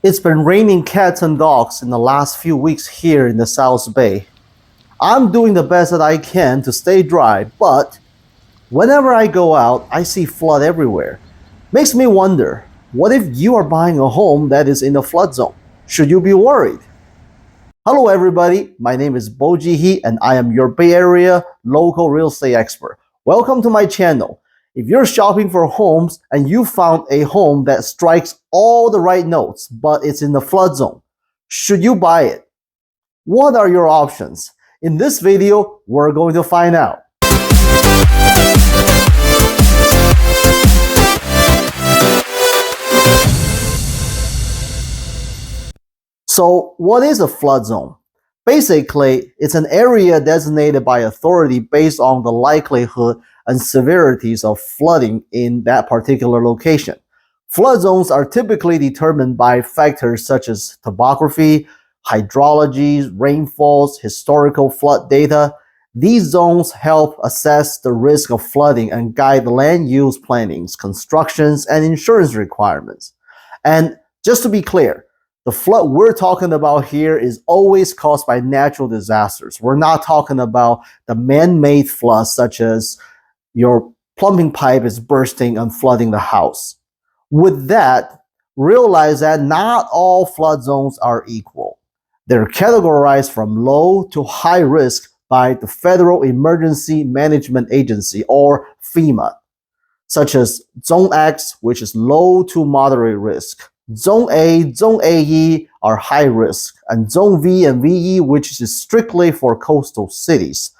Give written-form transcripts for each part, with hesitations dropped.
It's been raining cats and dogs in the last few weeks here in the South Bay. I'm doing the best that I can to stay dry, but whenever I go out, I see flood everywhere. Makes me wonder, what if you are buying a home that is in a flood zone? Should you be worried? Hello everybody, my name is Bojie He and I am your Bay Area local real estate expert. Welcome to my channel. If you're shopping for homes and you found a home that strikes all the right notes but it's in the flood zone, should you buy it? What are your options? In this video, we're going to find out. So, what is a flood zone? Basically, it's an area designated by authority based on the likelihood and severities of flooding in that particular location. Flood zones are typically determined by factors such as topography, hydrology, rainfalls, historical flood data. These zones help assess the risk of flooding and guide land use plannings, constructions, and insurance requirements. And just to be clear, the flood we're talking about here is always caused by natural disasters. We're not talking about the man-made floods such as your plumbing pipe is bursting and flooding the house. With that, realize that not all flood zones are equal. They're categorized from low to high risk by the Federal Emergency Management Agency, or FEMA, such as Zone X, which is low to moderate risk. Zone A, Zone AE are high risk, and Zone V and VE, which is strictly for coastal cities.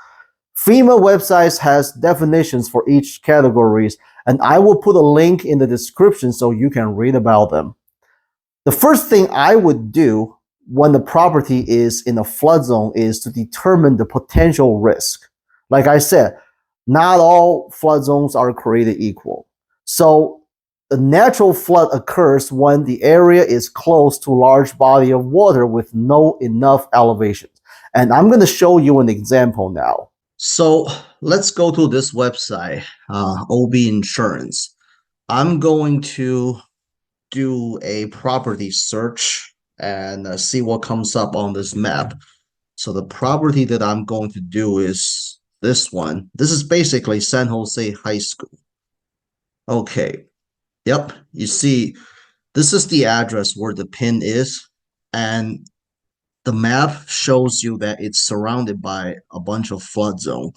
FEMA websites has definitions for each categories, and I will put a link in the description so you can read about them. The first thing I would do when the property is in a flood zone is to determine the potential risk. Like I said, not all flood zones are created equal. So a natural flood occurs when the area is close to a large body of water with no enough elevation. And I'm going to show you an example now. So let's go to this website, OB Insurance. I'm going to do a property search and see what comes up on this map. So the property that I'm going to do is this one. This is basically San Jose High School. Okay. Yep, you see, this is the address where the pin is, and the map shows you that it's surrounded by a bunch of flood zone.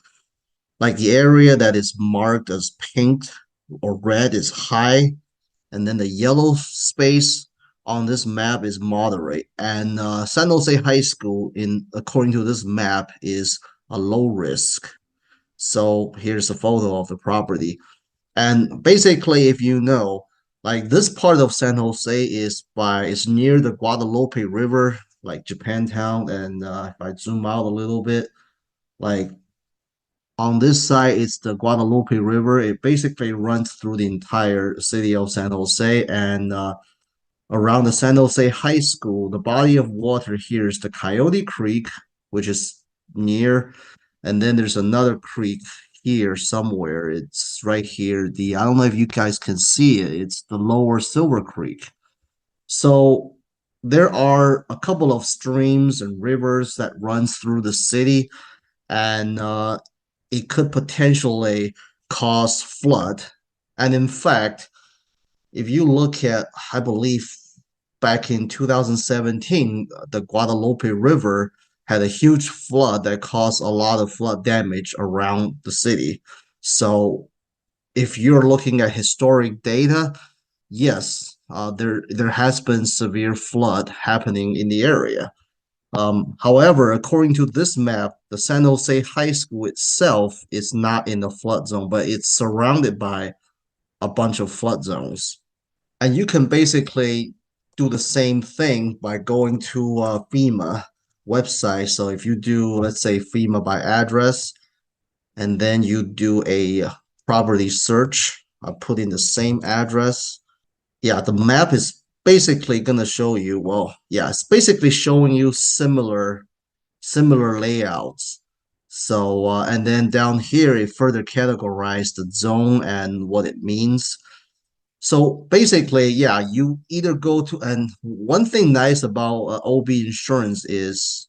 Like the area that is marked as pink or red is high, and then the yellow space on this map is moderate. And San Jose High School, according to this map, is a low risk. So here's a photo of the property. And basically, if you know, like this part of San Jose is near the Guadalupe River, like Japantown. And if I zoom out a little bit, like on this side, it's the Guadalupe River. It basically runs through the entire city of San Jose. And around the San Jose High School, the body of water here is the Coyote Creek, which is near. And then there's another creek here somewhere. It's right here. I don't know if you guys can see it. It's the Lower Silver Creek. So there are a couple of streams and rivers that runs through the city, and it could potentially cause flood. And in fact, if you look at, I believe back in 2017, the Guadalupe River had a huge flood that caused a lot of flood damage around the city. So if you're looking at historic data, yes, there has been severe flood happening in the area. However, according to this map, the San Jose High School itself is not in the flood zone, but it's surrounded by a bunch of flood zones. And you can basically do the same thing by going to FEMA website. So if you do, let's say, FEMA by address, and then you do a property search, I put in the same address. Yeah, the map is basically going to show you, well, yeah, it's basically showing you similar layouts. So, and then down here, it further categorized the zone and what it means. So basically, yeah, you either go to, and one thing nice about OB insurance is,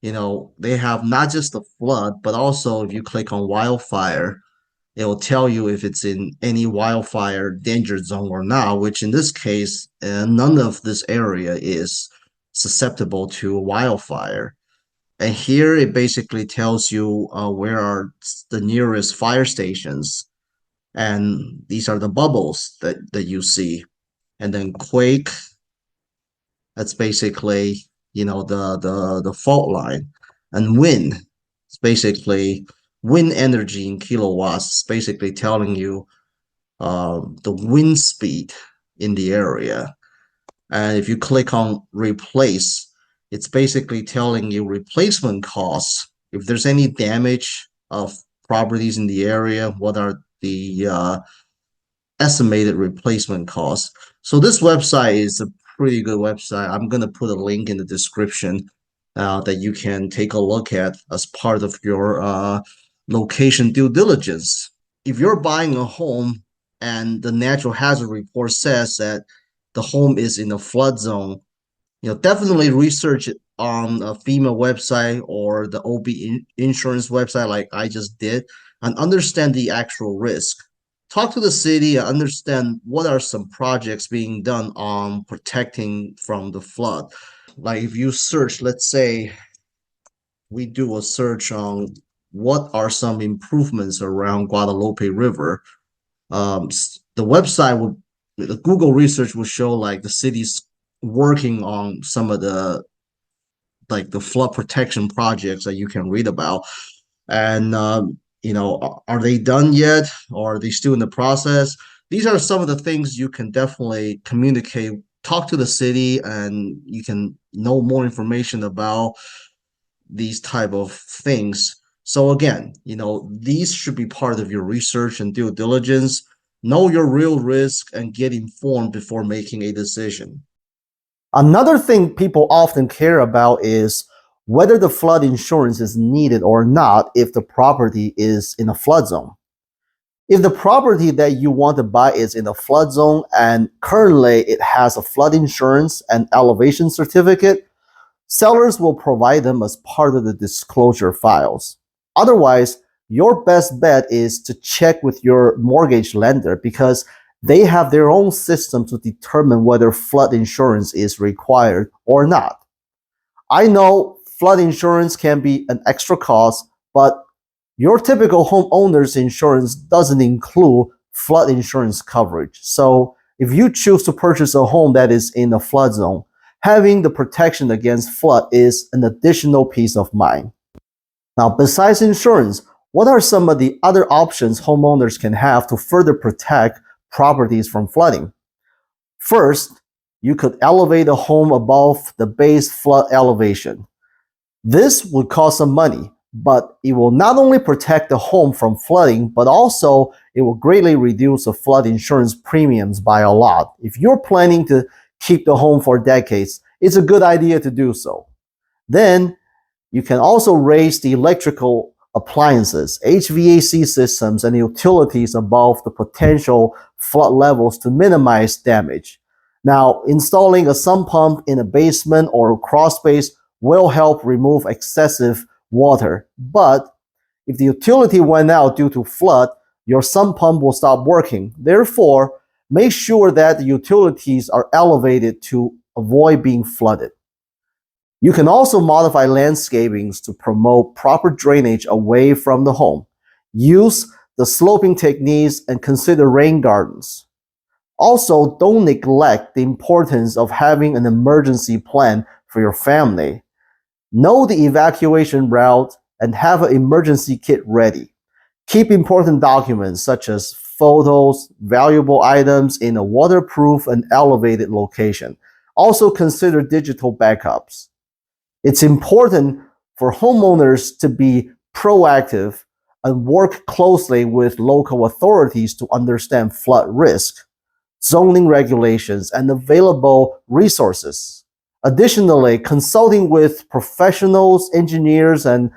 they have not just the flood, but also if you click on wildfire, it will tell you if it's in any wildfire danger zone or not, which in this case, none of this area is susceptible to wildfire. And here it basically tells you where are the nearest fire stations. And these are the bubbles that you see. And then quake, that's basically, the fault line. And wind, it's basically wind energy in kilowatts, it's basically telling you the wind speed in the area. And if you click on replace, it's basically telling you replacement costs. If there's any damage of properties in the area, what are the estimated replacement costs. So this website is a pretty good website. I'm going to put a link in the description that you can take a look at as part of your location due diligence. If you're buying a home and the natural hazard report says that the home is in a flood zone, definitely research it on a FEMA website or the OB insurance website like I just did and understand the actual risk. Talk to the city and understand what are some projects being done on protecting from the flood. Like if you search, let's say we do a search on what are some improvements around Guadalupe River, the website would, the Google research will show like the city's working on some of the like the flood protection projects that you can read about. And are they done yet, or are they still in the process? These are some of the things you can definitely communicate, talk to the city, and you can know more information about these type of things. So again, these should be part of your research and due diligence. Know your real risk and get informed before making a decision. Another thing people often care about is whether the flood insurance is needed or not if the property is in a flood zone. If the property that you want to buy is in a flood zone and currently it has a flood insurance and elevation certificate, sellers will provide them as part of the disclosure files. Otherwise, your best bet is to check with your mortgage lender because they have their own system to determine whether flood insurance is required or not. I know flood insurance can be an extra cost, but your typical homeowner's insurance doesn't include flood insurance coverage. So if you choose to purchase a home that is in a flood zone, having the protection against flood is an additional peace of mind. Now, besides insurance, what are some of the other options homeowners can have to further protect properties from flooding? First, you could elevate a home above the base flood elevation. This would cost some money, but it will not only protect the home from flooding, but also it will greatly reduce the flood insurance premiums by a lot. If you're planning to keep the home for decades, it's a good idea to do so. Then you can also raise the electrical appliances, HVAC systems, and utilities above the potential flood levels to minimize damage. Now, installing a sump pump in a basement or a crawl space will help remove excessive water. But if the utility went out due to flood, your sump pump will stop working. Therefore, make sure that the utilities are elevated to avoid being flooded. You can also modify landscapings to promote proper drainage away from the home. Use the sloping techniques and consider rain gardens. Also, don't neglect the importance of having an emergency plan for your family. Know the evacuation route and have an emergency kit ready. Keep important documents such as photos, valuable items in a waterproof and elevated location. Also consider digital backups. It's important for homeowners to be proactive and work closely with local authorities to understand flood risk, zoning regulations, and available resources. Additionally, consulting with professionals, engineers, and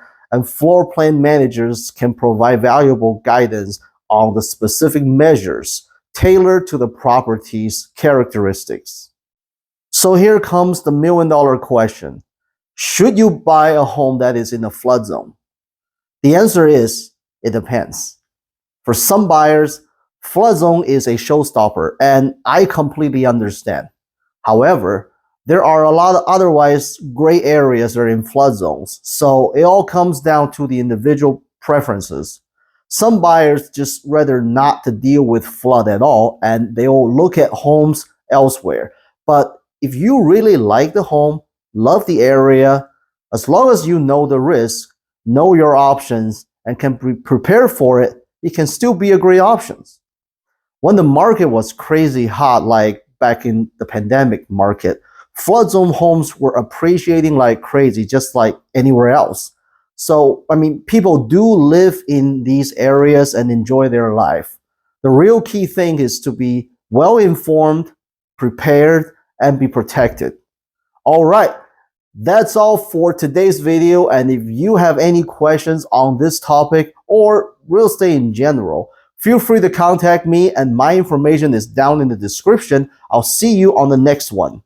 floor plan managers can provide valuable guidance on the specific measures tailored to the property's characteristics. So here comes the $1,000,000 question. Should you buy a home that is in a flood zone? The answer is, it depends. For some buyers, flood zone is a showstopper, and I completely understand. However, there are a lot of otherwise gray areas that are in flood zones, so it all comes down to the individual preferences. Some buyers just rather not to deal with flood at all, and they will look at homes elsewhere. But if you really like the home, love the area, as long as you know the risk, know your options, and can prepare for it, it can still be a great option. When the market was crazy hot, like back in the pandemic market, flood zone homes were appreciating like crazy, just like anywhere else. So, I mean, people do live in these areas and enjoy their life. The real key thing is to be well informed, prepared, and be protected. All right, that's all for today's video. And if you have any questions on this topic or real estate in general, feel free to contact me, and my information is down in the description. I'll see you on the next one.